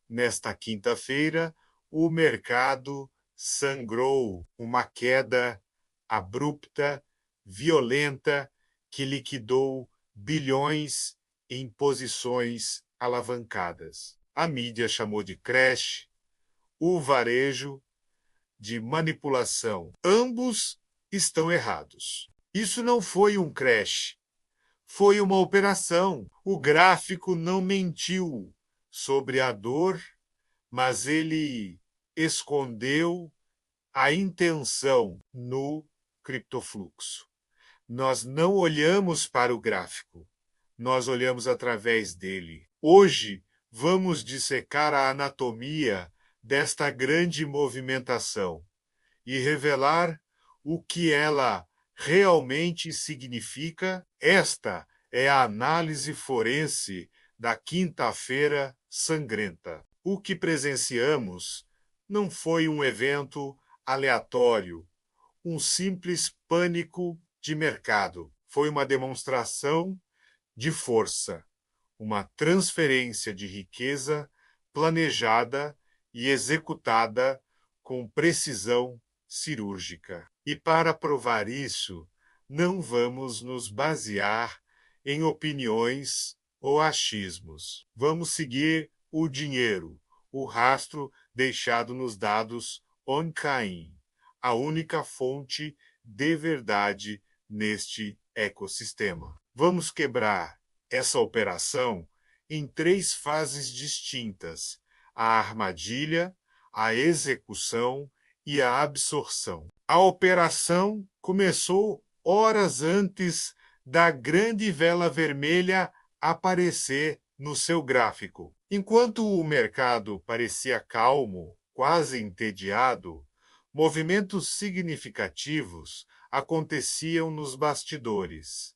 Nesta quinta-feira, o mercado sangrou uma queda abrupta, violenta, que liquidou bilhões em posições alavancadas. A mídia chamou de crash, o varejo de manipulação. Ambos estão errados. Isso não foi um crash, foi uma operação. O gráfico não mentiu sobre a dor, mas ele escondeu a intenção no criptofluxo. Nós não olhamos para o gráfico, nós olhamos através dele. Hoje, vamos dissecar a anatomia desta grande movimentação e revelar o que ela realmente significa. Esta é a análise forense da quinta-feira sangrenta. O que presenciamos não foi um evento aleatório, um simples pânico de mercado. Foi uma demonstração de força, uma transferência de riqueza planejada e executada com precisão cirúrgica. E para provar isso, não vamos nos basear em opiniões ou achismos. Vamos seguir o dinheiro, o rastro deixado nos dados on-chain, a única fonte de verdade neste ecossistema. Vamos quebrar essa operação em 3 fases distintas: a armadilha, a execução e a absorção. A operação começou horas antes da grande vela vermelha aparecer no seu gráfico. Enquanto o mercado parecia calmo, quase entediado, movimentos significativos aconteciam nos bastidores.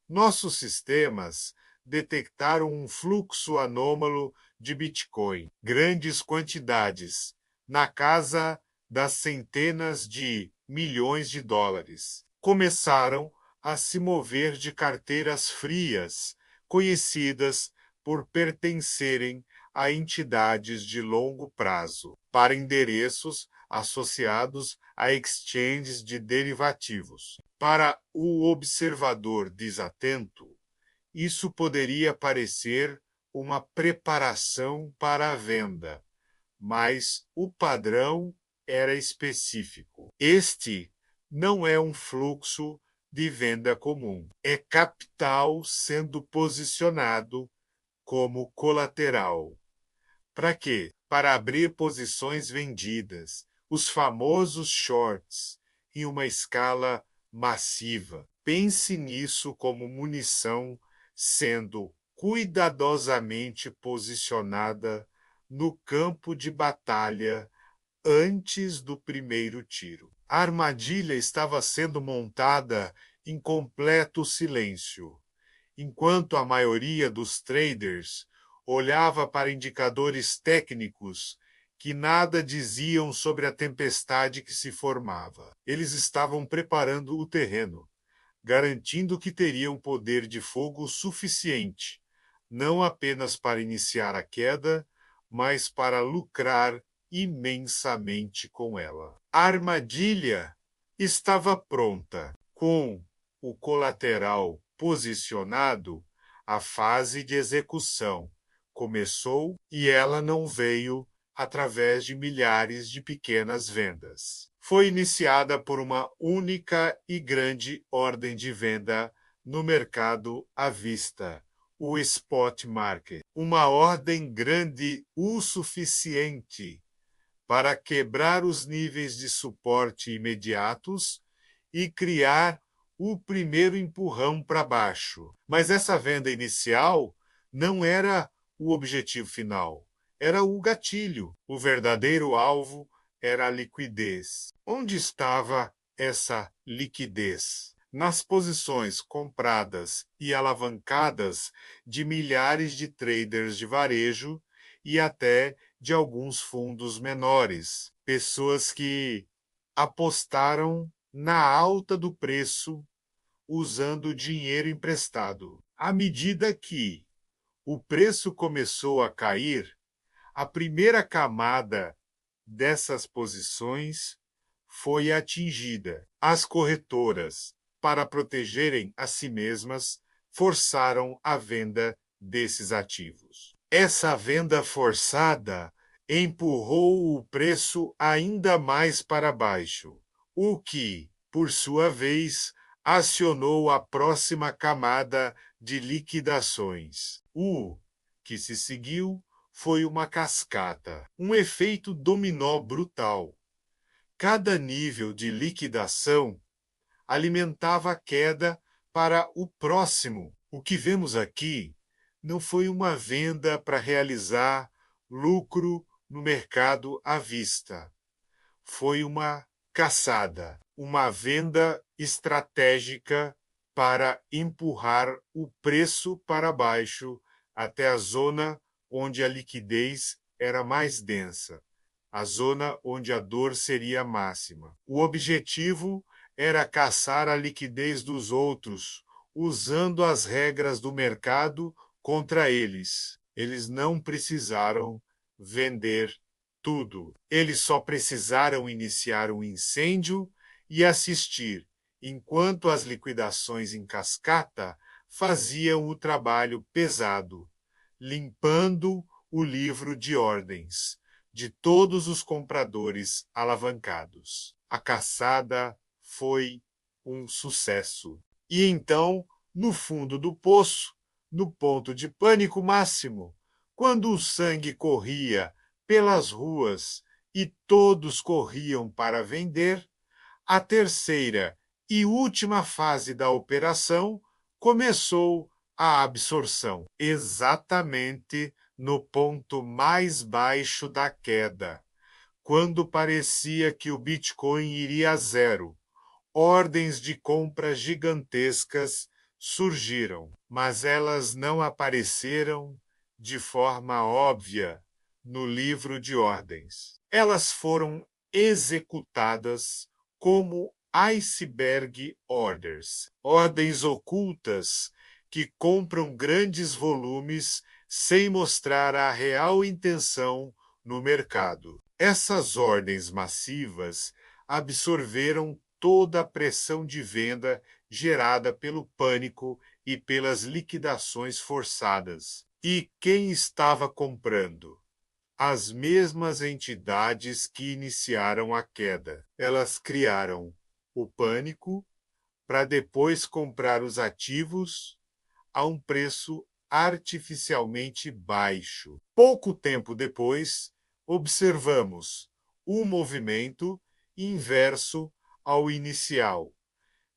Nossos sistemas detectaram um fluxo anômalo de Bitcoin, grandes quantidades, na casa das centenas de milhões de dólares. Começaram a se mover de carteiras frias, conhecidas por pertencerem a entidades de longo prazo, para endereços associados a exchanges de derivativos. Para o observador desatento, isso poderia parecer uma preparação para a venda, mas o padrão era específico. Este não é um fluxo de venda comum, é capital sendo posicionado como colateral. Para quê? Para abrir posições vendidas, os famosos shorts, em uma escala massiva. Pense nisso como munição sendo cuidadosamente posicionada no campo de batalha antes do primeiro tiro. A armadilha estava sendo montada em completo silêncio, enquanto a maioria dos traders olhava para indicadores técnicos que nada diziam sobre a tempestade que se formava. Eles estavam preparando o terreno, garantindo que teriam poder de fogo suficiente, não apenas para iniciar a queda, mas para lucrar imensamente com ela. A armadilha estava pronta. Com o colateral posicionado, a fase de execução começou e ela não veio através de milhares de pequenas vendas. Foi iniciada por uma única e grande ordem de venda no mercado à vista, o spot market. Uma ordem grande o suficiente para quebrar os níveis de suporte imediatos e criar o primeiro empurrão para baixo. Mas essa venda inicial não era o objetivo final, era o gatilho. O verdadeiro alvo era a liquidez. Onde estava essa liquidez? Nas posições compradas e alavancadas de milhares de traders de varejo e até de alguns fundos menores, pessoas que apostaram na alta do preço usando dinheiro emprestado. À medida que o preço começou a cair, A primeira camada dessas posições foi atingida. As corretoras, para protegerem a si mesmas, forçaram a venda desses ativos. Essa venda forçada empurrou o preço ainda mais para baixo, o que, por sua vez, acionou a próxima camada de liquidações. O que se seguiu foi uma cascata, um efeito dominó brutal. Cada nível de liquidação alimentava a queda para o próximo. O que vemos aqui não foi uma venda para realizar lucro no mercado à vista. Foi uma caçada, uma venda estratégica para empurrar o preço para baixo até a zona onde a liquidez era mais densa, a zona onde a dor seria máxima. O objetivo era caçar a liquidez dos outros, usando as regras do mercado contra eles. Eles não precisaram vender tudo. Eles só precisaram iniciar um incêndio e assistir, enquanto as liquidações em cascata faziam o trabalho pesado, limpando o livro de ordens de todos os compradores alavancados. A caçada foi um sucesso. E então, no fundo do poço, no ponto de pânico máximo, quando o sangue corria pelas ruas e todos corriam para vender, a terceira e última fase da operação começou a absorção, exatamente no ponto mais baixo da queda, quando parecia que o Bitcoin iria a zero. Ordens de compra gigantescas surgiram, mas elas não apareceram de forma óbvia no livro de ordens. Elas foram executadas como iceberg orders, ordens ocultas que compram grandes volumes sem mostrar a real intenção no mercado. Essas ordens massivas absorveram toda a pressão de venda gerada pelo pânico e pelas liquidações forçadas. E quem estava comprando? As mesmas entidades que iniciaram a queda. Elas criaram o pânico para depois comprar os ativos a um preço artificialmente baixo. Pouco tempo depois, observamos o movimento inverso ao inicial.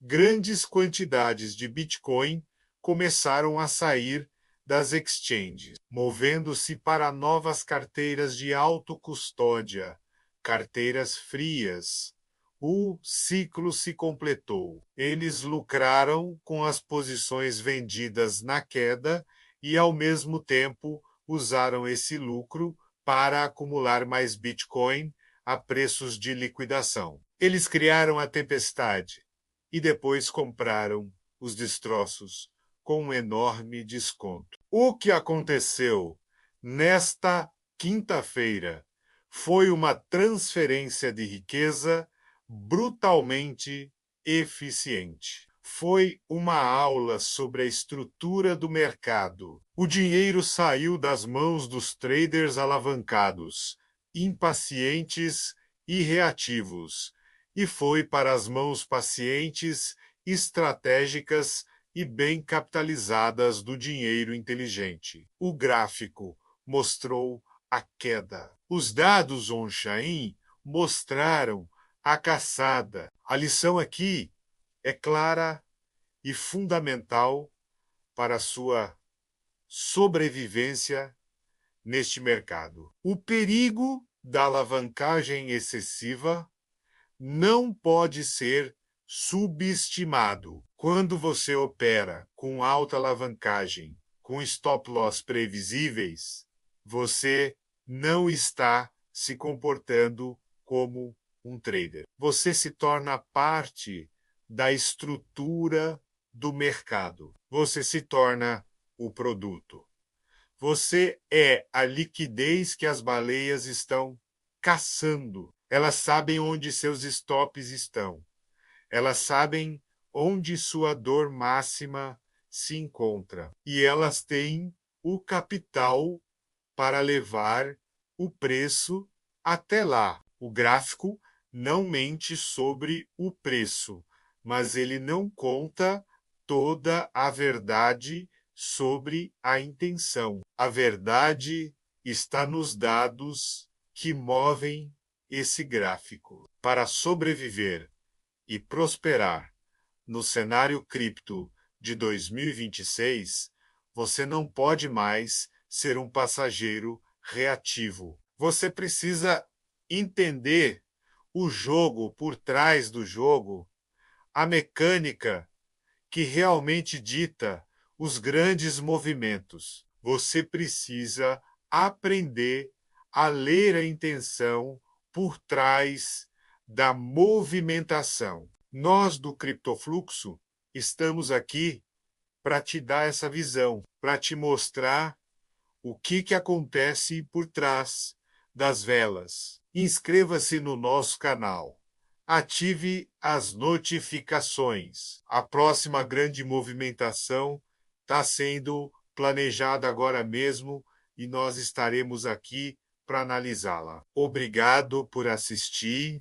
Grandes quantidades de Bitcoin começaram a sair das exchanges, movendo-se para novas carteiras de autocustódia, carteiras frias. O ciclo se completou. Eles lucraram com as posições vendidas na queda e, ao mesmo tempo, usaram esse lucro para acumular mais Bitcoin a preços de liquidação. Eles criaram a tempestade e depois compraram os destroços com um enorme desconto. O que aconteceu nesta quinta-feira foi uma transferência de riqueza brutalmente eficiente. Foi uma aula sobre a estrutura do mercado. O dinheiro saiu das mãos dos traders alavancados, impacientes e reativos, e foi para as mãos pacientes, estratégicas e bem capitalizadas do dinheiro inteligente. O gráfico mostrou a queda. Os dados on-chain mostraram a caçada. A lição aqui é clara e fundamental para a sua sobrevivência neste mercado. O perigo da alavancagem excessiva não pode ser subestimado. Quando você opera com alta alavancagem, com stop loss previsíveis, você não está se comportando como um trader. Você se torna parte da estrutura do mercado. Você se torna o produto. Você é a liquidez que as baleias estão caçando. Elas sabem onde seus stops estão. Elas sabem onde sua dor máxima se encontra. E elas têm o capital para levar o preço até lá. O gráfico não mente sobre o preço, mas ele não conta toda a verdade sobre a intenção. A verdade está nos dados que movem esse gráfico. Para sobreviver e prosperar no cenário cripto de 2026, você não pode mais ser um passageiro reativo. Você precisa entender o jogo por trás do jogo, a mecânica que realmente dita os grandes movimentos. Você precisa aprender a ler a intenção por trás da movimentação. Nós do Criptofluxo estamos aqui para te dar essa visão, para te mostrar o que acontece por trás das velas. Inscreva-se no nosso canal. Ative as notificações. A próxima grande movimentação está sendo planejada agora mesmo e nós estaremos aqui para analisá-la. Obrigado por assistir.